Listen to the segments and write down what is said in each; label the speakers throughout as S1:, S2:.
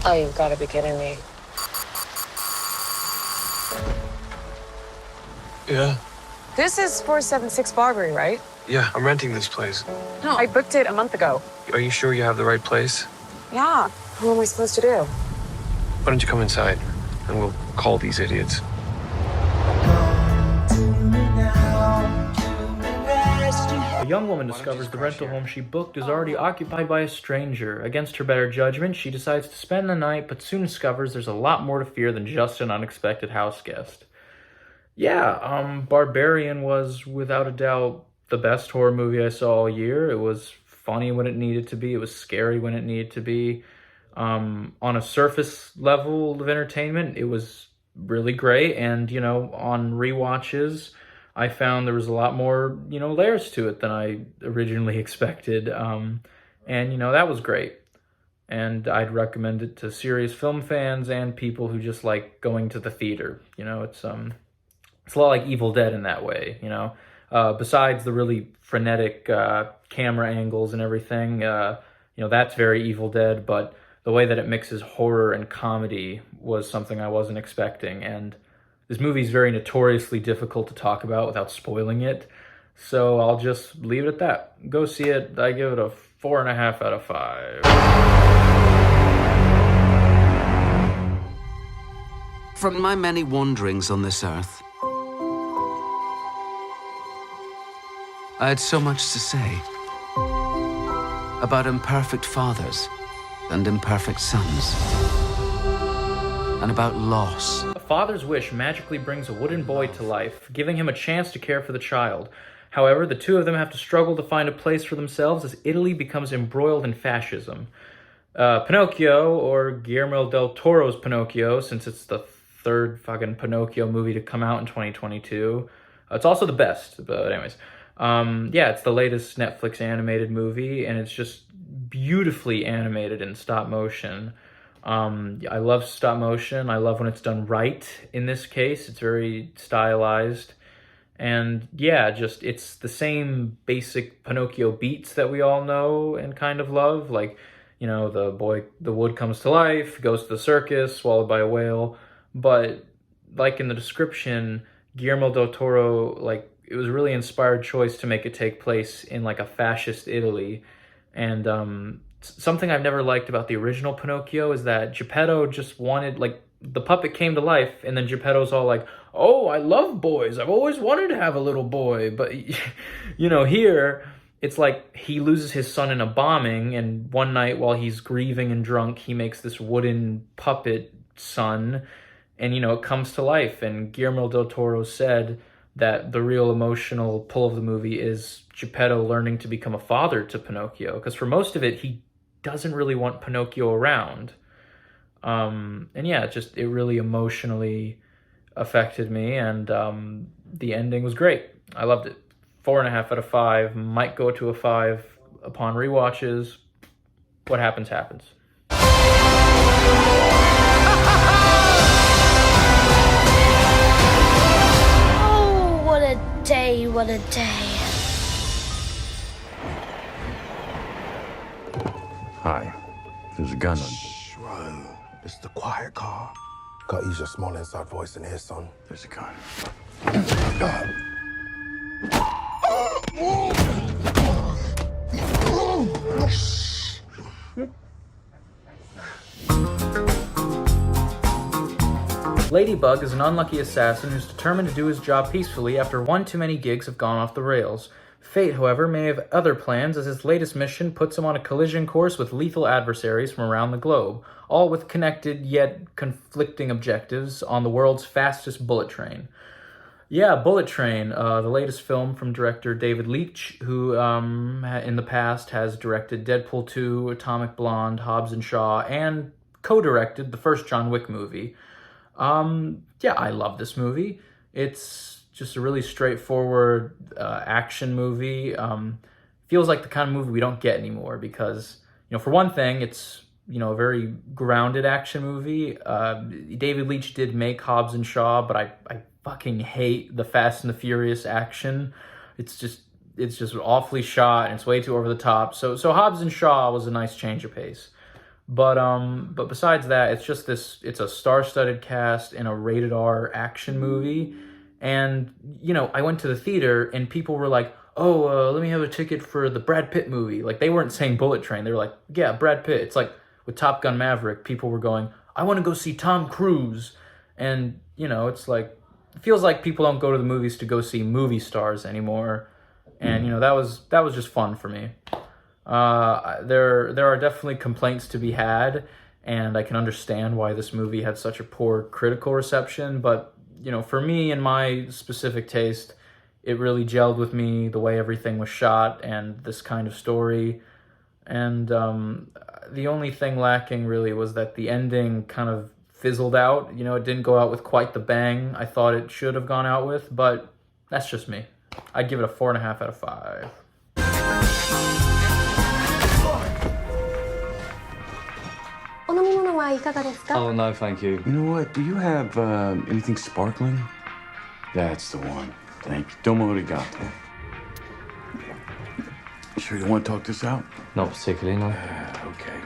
S1: Oh, you've got to be kidding me.
S2: Yeah.
S1: This is 476 Barbary, right?
S2: Yeah, I'm renting this place.
S1: No, I booked it a month ago.
S2: Are you sure you have the right place?
S1: Yeah. What am I supposed to do?
S2: Why don't you come inside and we'll call these idiots.
S3: A young woman discovers the rental home she booked is already occupied by a stranger. Against her better judgment, she decides to spend the night, but soon discovers there's a lot more to fear than just an unexpected house guest. Yeah, Barbarian was, without a doubt, the best horror movie I saw all year. It was funny when it needed to be. It was scary when it needed to be. On a surface level of entertainment, it was really great. And, on rewatches, I found there was a lot more, layers to it than I originally expected. And, that was great. And I'd recommend it to serious film fans and people who just like going to the theater. It's a lot like Evil Dead in that way, besides the really frenetic camera angles and everything, that's very Evil Dead, but the way that it mixes horror and comedy was something I wasn't expecting. And this movie is very notoriously difficult to talk about without spoiling it, so I'll just leave it at that. Go see it. I give it a 4.5 out of 5.
S4: From my many wanderings on this earth, I had so much to say about imperfect fathers and imperfect sons, and about loss.
S3: A father's wish magically brings a wooden boy to life, giving him a chance to care for the child. However, the two of them have to struggle to find a place for themselves as Italy becomes embroiled in fascism. Pinocchio, or Guillermo del Toro's Pinocchio, since it's the third fucking Pinocchio movie to come out in 2022. It's also the best, but anyways. It's the latest Netflix animated movie, and it's just beautifully animated in stop motion. I love stop motion. I love when it's done right. In this case, it's very stylized. And it's the same basic Pinocchio beats that we all know and kind of love. Like, the wood comes to life, goes to the circus, swallowed by a whale. But like in the description, Guillermo del Toro, it was a really inspired choice to make it take place in a fascist Italy. And something I've never liked about the original Pinocchio is that Geppetto just wanted, the puppet came to life, and then Geppetto's all like, oh, I love boys. I've always wanted to have a little boy. But, here, it's like he loses his son in a bombing, and one night while he's grieving and drunk, he makes this wooden puppet son, and, it comes to life. And Guillermo del Toro said that the real emotional pull of the movie is Geppetto learning to become a father to Pinocchio, because for most of it, he doesn't really want Pinocchio around. It really emotionally affected me, and the ending was great. I loved it. 4.5 out of 5, might go to a 5 upon rewatches. What happens, happens.
S5: What a day.
S6: Hi. There's a gun on.
S7: Run. It's the quiet car. Gotta use your small inside voice in here, son.
S6: There's a gun.
S3: Ladybug is an unlucky assassin who's determined to do his job peacefully after one too many gigs have gone off the rails. Fate, however, may have other plans, as his latest mission puts him on a collision course with lethal adversaries from around the globe, all with connected yet conflicting objectives on the world's fastest bullet train. Yeah, Bullet Train, the latest film from director David Leitch, who in the past has directed Deadpool 2, Atomic Blonde, Hobbs and Shaw, and co-directed the first John Wick movie. I love this movie. It's just a really straightforward action movie. Feels like the kind of movie we don't get anymore because, for one thing, it's, a very grounded action movie. David Leitch did make Hobbs and Shaw, but I fucking hate the Fast and the Furious action. It's just awfully shot and it's way too over the top. So Hobbs and Shaw was a nice change of pace. But besides that, it's just this. It's a star-studded cast in a rated R action movie, and I went to the theater and people were like, "Oh, let me have a ticket for the Brad Pitt movie." Like they weren't saying Bullet Train. They were like, "Yeah, Brad Pitt." It's like with Top Gun Maverick, people were going, "I want to go see Tom Cruise," and it's like it feels like people don't go to the movies to go see movie stars anymore, and that was just fun for me. There are definitely complaints to be had, and I can understand why this movie had such a poor critical reception, but for me and my specific taste, it really gelled with me, the way everything was shot and this kind of story. And the only thing lacking really was that the ending kind of fizzled out. It didn't go out with quite the bang I thought it should have gone out with, but that's just me. I'd give it a 4.5 out of 5.
S6: Oh, no, thank you. You know what? Do you have anything sparkling? That's the one. Thank you. Domo arigato. You sure you don't want to talk this out?
S2: Not particularly, no.
S6: Okay.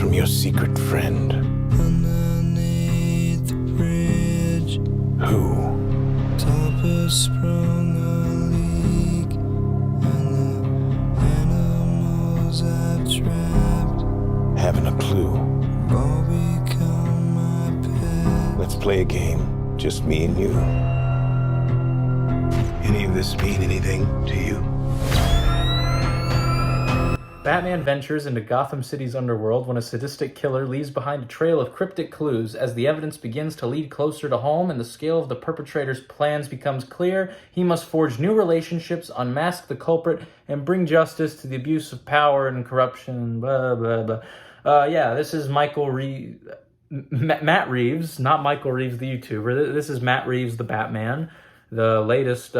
S7: From your secret friend.
S8: Underneath the bridge,
S7: Who?
S8: topper sprung a leak, and the animals I've trapped
S7: Having a clue.
S8: all become my pet.
S7: Let's play a game. Just me and you. Any of this mean anything to you?
S3: Batman ventures into Gotham City's underworld when a sadistic killer leaves behind a trail of cryptic clues. As the evidence begins to lead closer to home and the scale of the perpetrator's plans becomes clear, he must forge new relationships, unmask the culprit, and bring justice to the abuse of power and corruption, blah, blah, blah. This is Matt Reeves, not Michael Reeves, the YouTuber. This is Matt Reeves, the Batman, the latest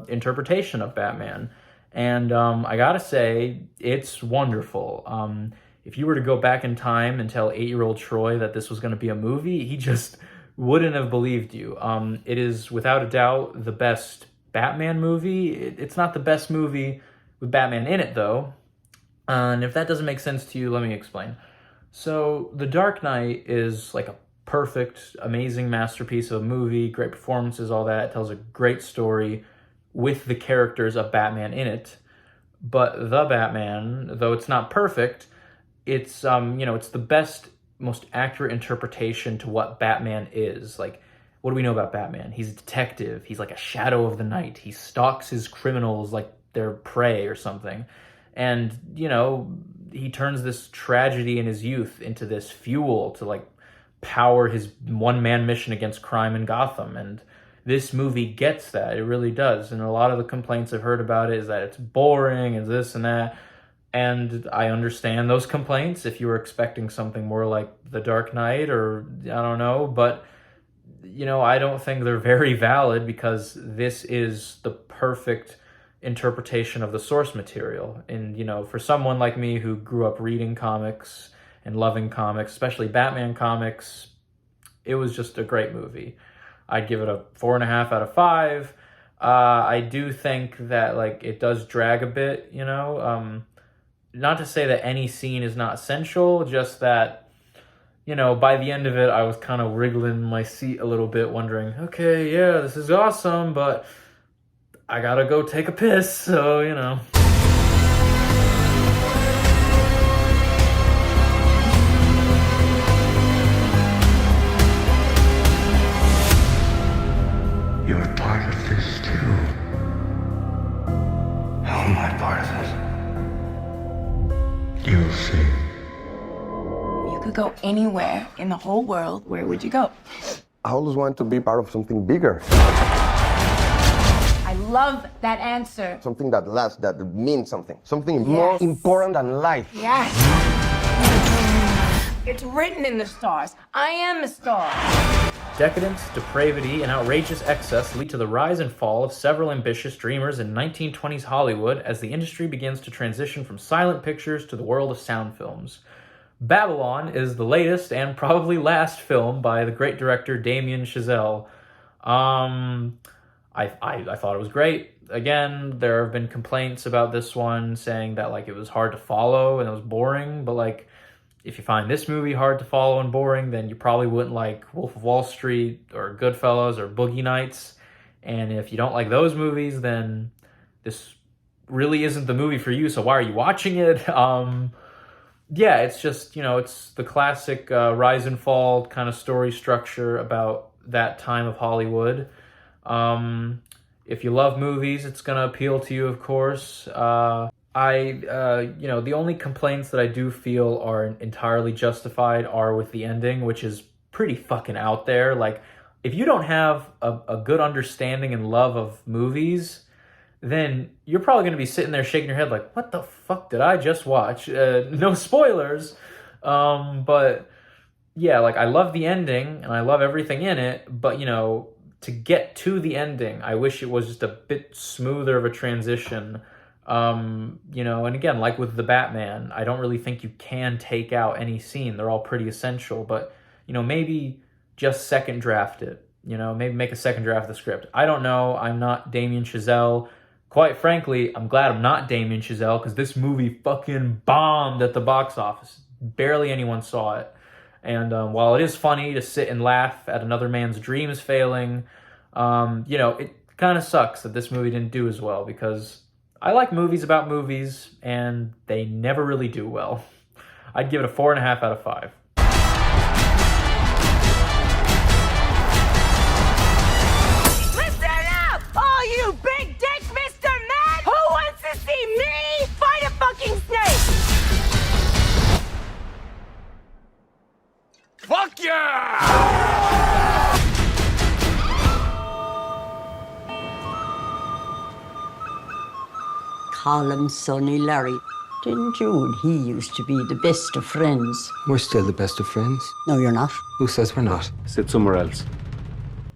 S3: interpretation of Batman. And I gotta say, it's wonderful. If you were to go back in time and tell 8-year-old Troy that this was going to be a movie, he just wouldn't have believed you. It is, without a doubt, the best Batman movie. It's not the best movie with Batman in it, though. And if that doesn't make sense to you, let me explain. So, The Dark Knight is like a perfect, amazing masterpiece of a movie, great performances, all that. It tells a great story with the characters of Batman in it. But The Batman, though it's not perfect, it's it's the best, most accurate interpretation to what Batman is. Like, what do we know about Batman? He's a detective. He's like a shadow of the night. He stalks his criminals like they're prey or something. And, he turns this tragedy in his youth into this fuel to like power his one-man mission against crime in Gotham. And this movie gets that. It really does. And a lot of the complaints I've heard about it is that it's boring and this and that. And I understand those complaints if you were expecting something more like The Dark Knight or I don't know. But, I don't think they're very valid because this is the perfect interpretation of the source material. And, for someone like me who grew up reading comics and loving comics, especially Batman comics, it was just a great movie. I'd give it a 4.5 out of 5. I do think that it does drag a bit, not to say that any scene is not essential, just that, by the end of it, I was kind of wriggling in my seat a little bit, wondering, okay, yeah, this is awesome, but I gotta go take a piss, so,
S7: You're part of this too. How am I part of it? You'll see.
S9: You could go anywhere in the whole world. Where would you go?
S7: I always want to be part of something bigger.
S9: I love that answer.
S7: Something that lasts, that means something. Something more important than life.
S9: Yes. It's written in the stars. I am a star.
S3: Decadence, depravity, and outrageous excess lead to the rise and fall of several ambitious dreamers in 1920s Hollywood as the industry begins to transition from silent pictures to the world of sound films. Babylon is the latest and probably last film by the great director Damien Chazelle. I thought it was great. Again, there have been complaints about this one saying that like it was hard to follow and it was boring, but like if you find this movie hard to follow and boring, then you probably wouldn't like Wolf of Wall Street or Goodfellas or Boogie Nights. And if you don't like those movies, then this really isn't the movie for you, so why are you watching it? Yeah, it's just, it's the classic rise and fall kind of story structure about that time of Hollywood. If you love movies, it's going to appeal to you, of course. The only complaints that I do feel are entirely justified are with the ending, which is pretty fucking out there. Like, if you don't have a good understanding and love of movies, then you're probably going to be sitting there shaking your head like, what the fuck did I just watch? No spoilers. But yeah, like I love the ending and I love everything in it, but to get to the ending, I wish it was just a bit smoother of a transition. And again, like with the Batman, I don't really think you can take out any scene. They're all pretty essential, but maybe just second draft it. Maybe make a second draft of the script. I don't know. I'm not Damien Chazelle. Quite frankly, I'm glad I'm not Damien Chazelle because this movie fucking bombed at the box office. Barely anyone saw it. And while it is funny to sit and laugh at another man's dreams failing, it kind of sucks that this movie didn't do as well because I like movies about movies and they never really do well. I'd give it a 4.5 out of 5.
S9: Listen up, all you big dick Mr. Man! Who wants to see me fight a fucking snake?
S2: Fuck yeah!
S10: Call him Sonny Larry. Didn't you and he used to be the best of friends?
S11: We're still the best of friends.
S10: No, you're not.
S11: Who says we're not? Sit somewhere else.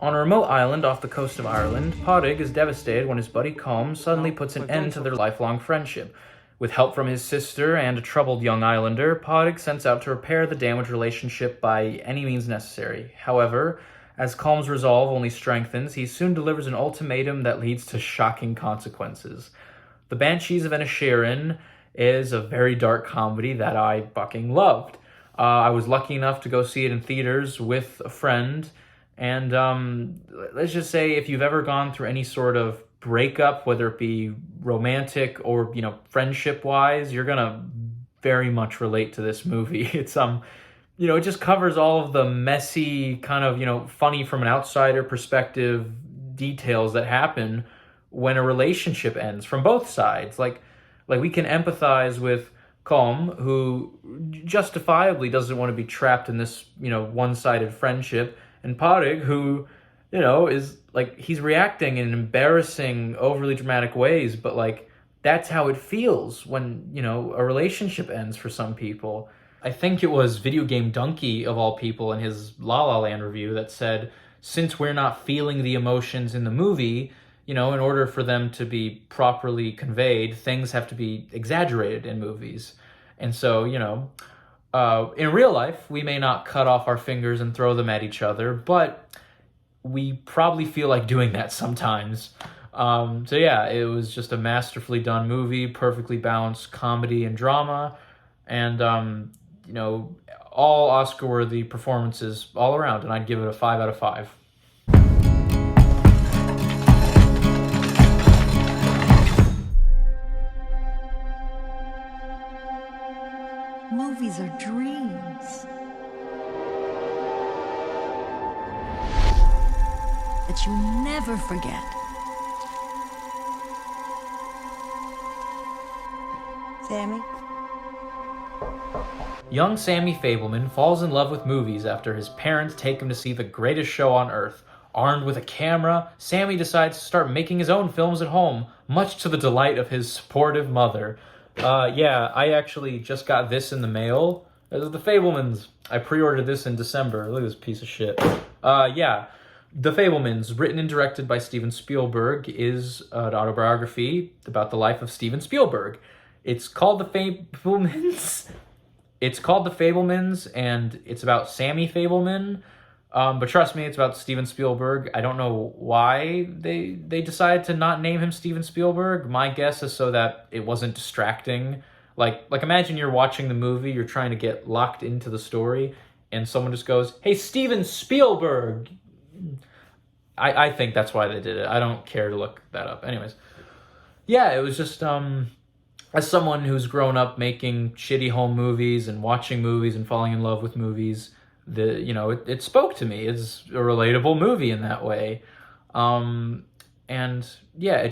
S3: On a remote island off the coast of Ireland, Poddig is devastated when his buddy Colm suddenly puts an end to their lifelong friendship. With help from his sister and a troubled young islander, Poddig sets out to repair the damaged relationship by any means necessary. However, as Colm's resolve only strengthens, he soon delivers an ultimatum that leads to shocking consequences. The Banshees of Inisherin is a very dark comedy that I fucking loved. I was lucky enough to go see it in theaters with a friend, and let's just say if you've ever gone through any sort of breakup, whether it be romantic or, friendship-wise, you're gonna very much relate to this movie. It's, it just covers all of the messy, kind of, funny from an outsider perspective details that happen when a relationship ends from both sides. Like we can empathize with Colm, who justifiably doesn't want to be trapped in this, one-sided friendship, and Poddig, who, is like, he's reacting in embarrassing, overly dramatic ways, but like, that's how it feels when, a relationship ends for some people. I think it was Video Game Donkey, of all people, in his La La Land review that said, since we're not feeling the emotions in the movie, in order for them to be properly conveyed, things have to be exaggerated in movies. And so, in real life, we may not cut off our fingers and throw them at each other, but we probably feel like doing that sometimes. So yeah, it was just a masterfully done movie, perfectly balanced comedy and drama, and, all Oscar-worthy performances all around, and I'd give it a 5 out of 5.
S10: Movies are dreams that you never forget. Sammy?
S3: Young Sammy Fableman falls in love with movies after his parents take him to see the greatest show on earth. Armed with a camera, Sammy decides to start making his own films at home, much to the delight of his supportive mother. Yeah, I actually just got this in the mail. This is The Fablemans. I pre-ordered this in December. Look at this piece of shit. Yeah, The Fablemans, written and directed by Steven Spielberg, is an autobiography about the life of Steven Spielberg. It's called The Fablemans. It's called The Fablemans, and it's about Sammy Fableman. But trust me, it's about Steven Spielberg. I don't know why they decided to not name him Steven Spielberg. My guess is so that it wasn't distracting. Like imagine you're watching the movie, you're trying to get locked into the story, and someone just goes, "Hey, Steven Spielberg." I think that's why they did it. I don't care to look that up. Anyways, yeah, it was just as someone who's grown up making shitty home movies and watching movies and falling in love with movies, it spoke to me. It's a relatable movie in that way. And yeah,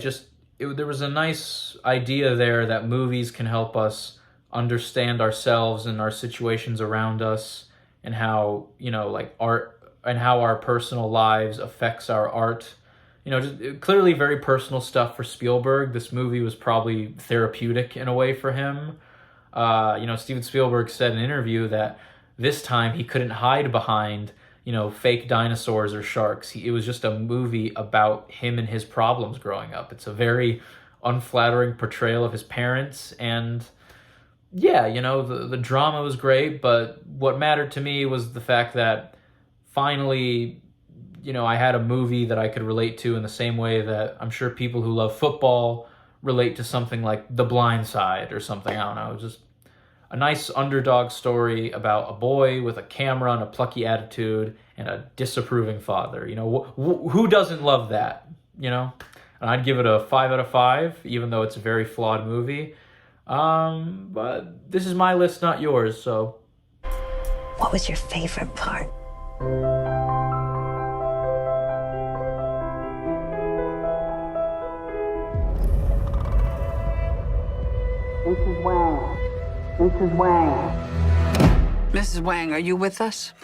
S3: there was a nice idea there that movies can help us understand ourselves and our situations around us, and how, like art and how our personal lives affects our art. Just clearly very personal stuff for Spielberg. This movie was probably therapeutic in a way for him. Steven Spielberg said in an interview that this time he couldn't hide behind, fake dinosaurs or sharks. It was just a movie about him and his problems growing up. It's a very unflattering portrayal of his parents. And yeah, the drama was great, but what mattered to me was the fact that finally, I had a movie that I could relate to in the same way that I'm sure people who love football relate to something like The Blind Side or something. I don't know. It was just a nice underdog story about a boy with a camera and a plucky attitude and a disapproving father. Who doesn't love that? And I'd give it a 5 out of 5, even though it's a very flawed movie. But this is my list, not yours, so.
S5: What was your favorite part?
S10: Mrs. Wang. Mrs. Wang.
S4: Mrs. Wang, are you with us?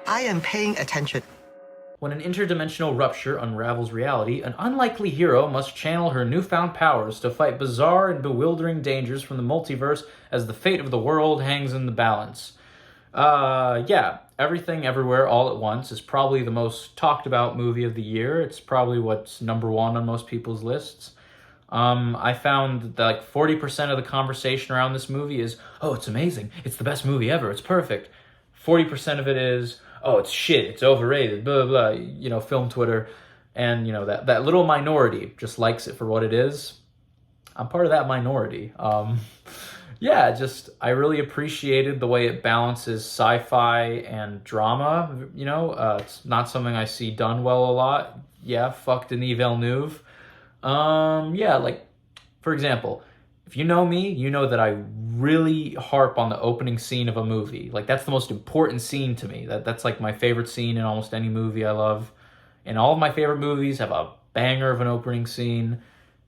S12: I am paying attention.
S3: When an interdimensional rupture unravels reality, an unlikely hero must channel her newfound powers to fight bizarre and bewildering dangers from the multiverse as the fate of the world hangs in the balance. Yeah, Everything Everywhere All at Once is probably the most talked about movie of the year. It's probably what's number one on most people's lists. I found that like 40% of the conversation around this movie is, oh, it's amazing, it's the best movie ever, it's perfect. 40% of it is, oh, it's shit, it's overrated, blah, blah, blah, film Twitter. And, that little minority just likes it for what it is. I'm part of that minority. I really appreciated the way it balances sci-fi and drama. It's not something I see done well a lot. Yeah, fuck Denis Villeneuve. For example, if you know me, you know that I really harp on the opening scene of a movie. Like, that's the most important scene to me. That's like my favorite scene in almost any movie I love. And all of my favorite movies have a banger of an opening scene.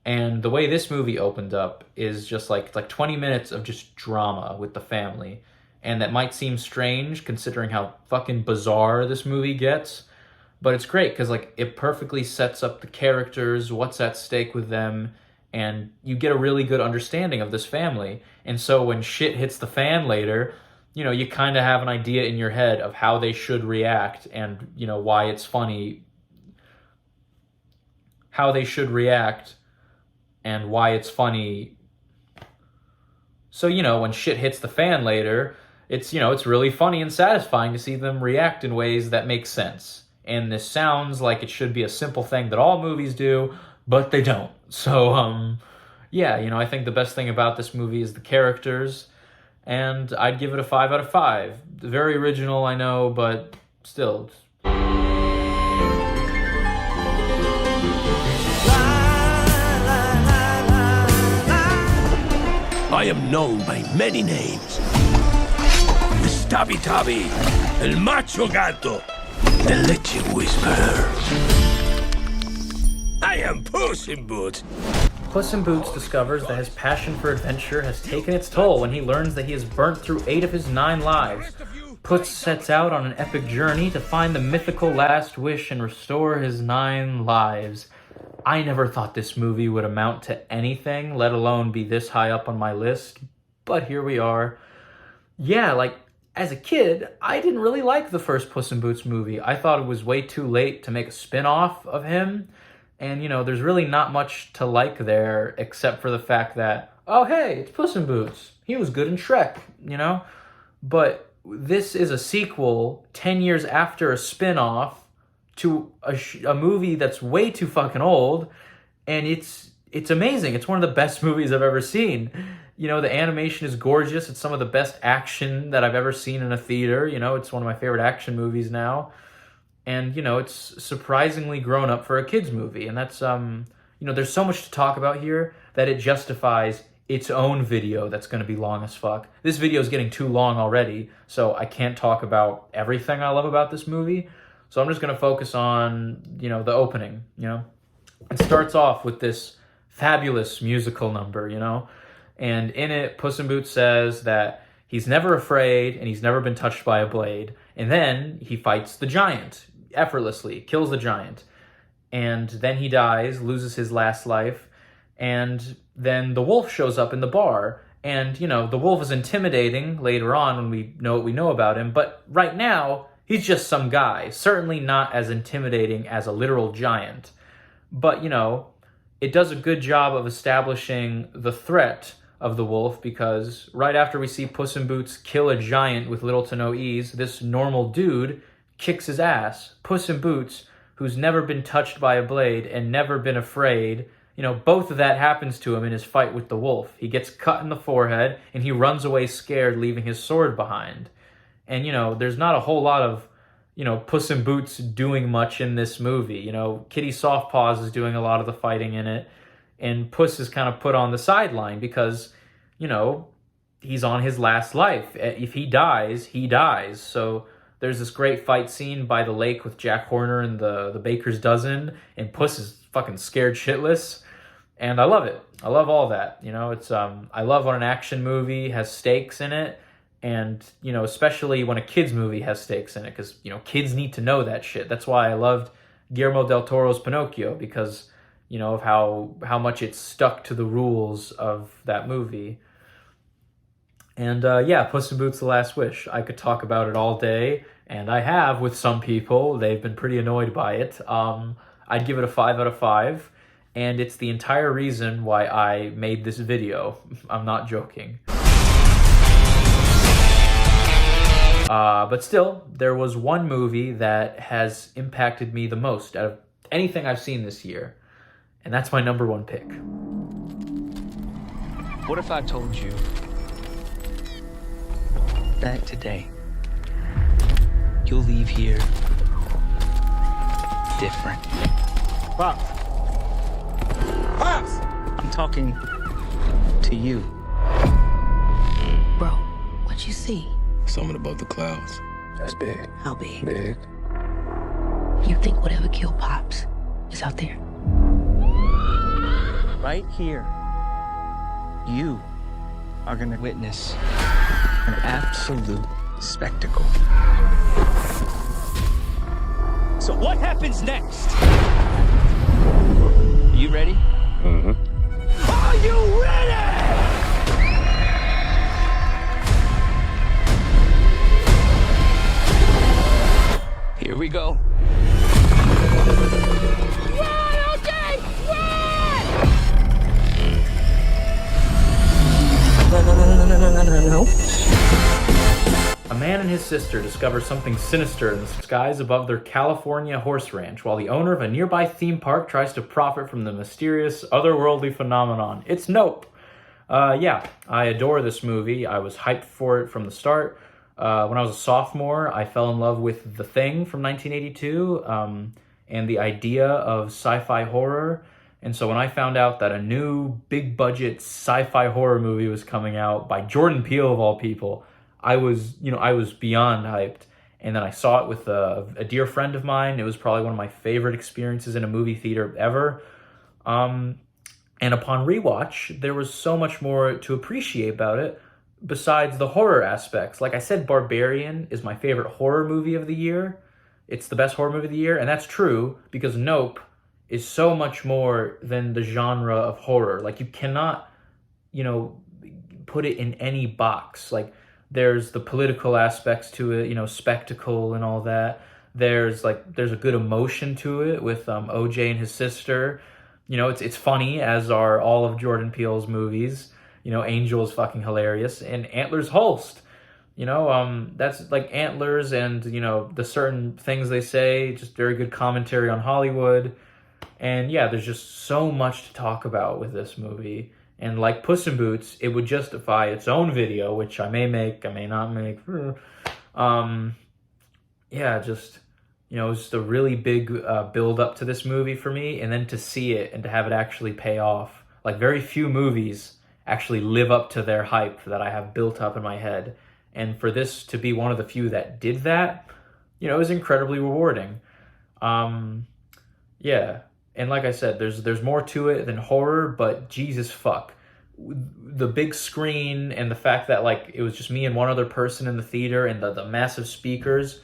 S3: And the way this movie opened up is just like 20 minutes of just drama with the family. And that might seem strange considering how fucking bizarre this movie gets. But it's great because it perfectly sets up the characters, what's at stake with them, and you get a really good understanding of this family. And so when shit hits the fan later, you kind of have an idea in your head of how they should react and, why it's funny. How they should react and why it's funny. So, when shit hits the fan later, it's really funny and satisfying to see them react in ways that make sense. And this sounds like it should be a simple thing that all movies do, but they don't. So, I think the best thing about this movie is the characters, and I'd give it a 5 out of 5. Very original, I know, but still.
S13: I am known by many names. The Stabby Tabby, El Macho Gato, the Leche Whisperer. I am Puss in Boots.
S3: Puss in Boots discovers that his passion for adventure has taken its toll when he learns that he has burnt through 8 of his 9 lives. Puss sets out on an epic journey to find the mythical last wish and restore his 9 lives. I never thought this movie would amount to anything, let alone be this high up on my list, but here we are. Yeah, as a kid, I didn't really like the first Puss in Boots movie. I thought it was way too late to make a spin-off of him, and, there's really not much to like there, except for the fact that, oh, hey, it's Puss in Boots. He was good in Shrek, But this is a sequel 10 years after a spin-off to a movie that's way too fucking old, and it's amazing. It's one of the best movies I've ever seen. You know, the animation is gorgeous. It's some of the best action that I've ever seen in a theater. You know, it's one of my favorite action movies now. And, you know, it's surprisingly grown up for a kid's movie. And that's, you know, there's so much to talk about here that it justifies its own video that's going to be long as fuck. This video is getting too long already, so I can't talk about everything I love about this movie. So I'm just going to focus on, you know, the opening, you know. It starts off with this fabulous musical number, you know. And in it, Puss in Boots says that he's never afraid and he's never been touched by a blade. And then he fights the giant effortlessly, kills the giant. And then he dies, loses his last life. And then the wolf shows up in the bar. And, you know, the wolf is intimidating later on when we know what we know about him. But right now, he's just some guy. Certainly not as intimidating as a literal giant. But, you know, it does a good job of establishing the threat of the wolf, because right after we see Puss in Boots kill a giant with little to no ease, this normal dude kicks his ass. Puss in Boots, who's never been touched by a blade and never been afraid, you know, both of that happens to him in his fight with the wolf. He gets cut in the forehead and he runs away scared, leaving his sword behind. And, you know, there's not a whole lot of, you know, Puss in Boots doing much in this movie. You know, Kitty Softpaws is doing a lot of the fighting in it. And Puss is kind of put on the sideline because, you know, he's on his last life. If he dies, he dies. So there's this great fight scene by the lake with Jack Horner and the Baker's Dozen, and Puss is fucking scared shitless. And I love it. I love all that. You know, it's I love when an action movie has stakes in it, and, you know, especially when a kids movie has stakes in it, because, you know, kids need to know that shit. That's why I loved Guillermo del Toro's Pinocchio, because, you know, of how much it stuck to the rules of that movie. And yeah, Puss in Boots: The Last Wish. I could talk about it all day, and I have with some people. They've been pretty annoyed by it. I'd give it a 5 out of 5, and it's the entire reason why I made this video. I'm not joking. But still, there was one movie that has impacted me the most out of anything I've seen this year, and that's my number one pick.
S14: What if I told you that today you'll leave here different?
S7: Pops! Pops!
S14: I'm talking to you.
S5: Bro, what you see?
S13: Something above the clouds.
S7: That's big.
S5: How big?
S13: Big.
S5: You think whatever killed Pops is out there?
S14: Right here, you are gonna witness an absolute spectacle. So what happens next? Are you ready?
S13: Mm-hmm.
S14: Are you ready? Here we go.
S5: No.
S3: A man and his sister discover something sinister in the skies above their California horse ranch, while the owner of a nearby theme park tries to profit from the mysterious, otherworldly phenomenon. It's Nope. Yeah, I adore this movie. I was hyped for it from the start. When I was a sophomore, I fell in love with The Thing from 1982, and the idea of sci-fi horror. And so when I found out that a new big-budget sci-fi horror movie was coming out by Jordan Peele of all people, I was beyond hyped. And then I saw it with a dear friend of mine. It was probably one of my favorite experiences in a movie theater ever. And upon rewatch, there was so much more to appreciate about it besides the horror aspects. Like I said, Barbarian is my favorite horror movie of the year. It's the best horror movie of the year, and that's true because Nope is so much more than the genre of horror. Like, you cannot, put it in any box. Like, there's the political aspects to it, spectacle and all that. There's a good emotion to it with OJ and his sister. It's funny, as are all of Jordan Peele's movies. Angel is fucking hilarious. And Antlers Holst, You know, that's like Antlers and, you know, the certain things they say, just very good commentary on Hollywood. And yeah, there's just so much to talk about with this movie. And like Puss in Boots, it would justify its own video, which I may make, I may not make. Yeah, just, you know, it was just a really big build up to this movie for me. And then to see it and to have it actually pay off. Like very few movies actually live up to their hype that I have built up in my head. And for this to be one of the few that did that, you know, is incredibly rewarding. Yeah. And like I said, there's more to it than horror, but Jesus fuck. The big screen and the fact that like it was just me and one other person in the theater and the massive speakers.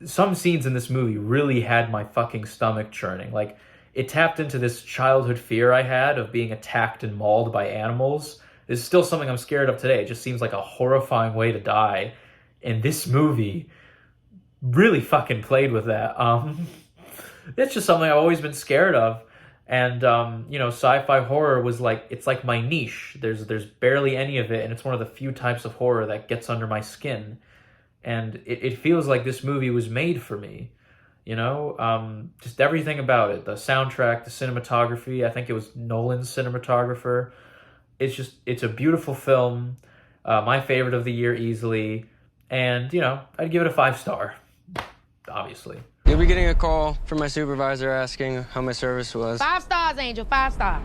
S3: Some scenes in this movie really had my fucking stomach churning. Like it tapped into this childhood fear I had of being attacked and mauled by animals. It's still something I'm scared of today. It just seems like a horrifying way to die. And this movie really fucking played with that. It's just something I've always been scared of. And, you know, sci-fi horror was like, it's like my niche. There's barely any of it. And it's one of the few types of horror that gets under my skin. And it feels like this movie was made for me. You know, just everything about it. The soundtrack, the cinematography. I think it was Nolan's cinematographer. It's a beautiful film, my favorite of the year easily, and, you know, I'd give it a 5-star, obviously.
S15: You'll be getting a call from my supervisor asking how my service was.
S9: 5 stars, Angel, 5 stars.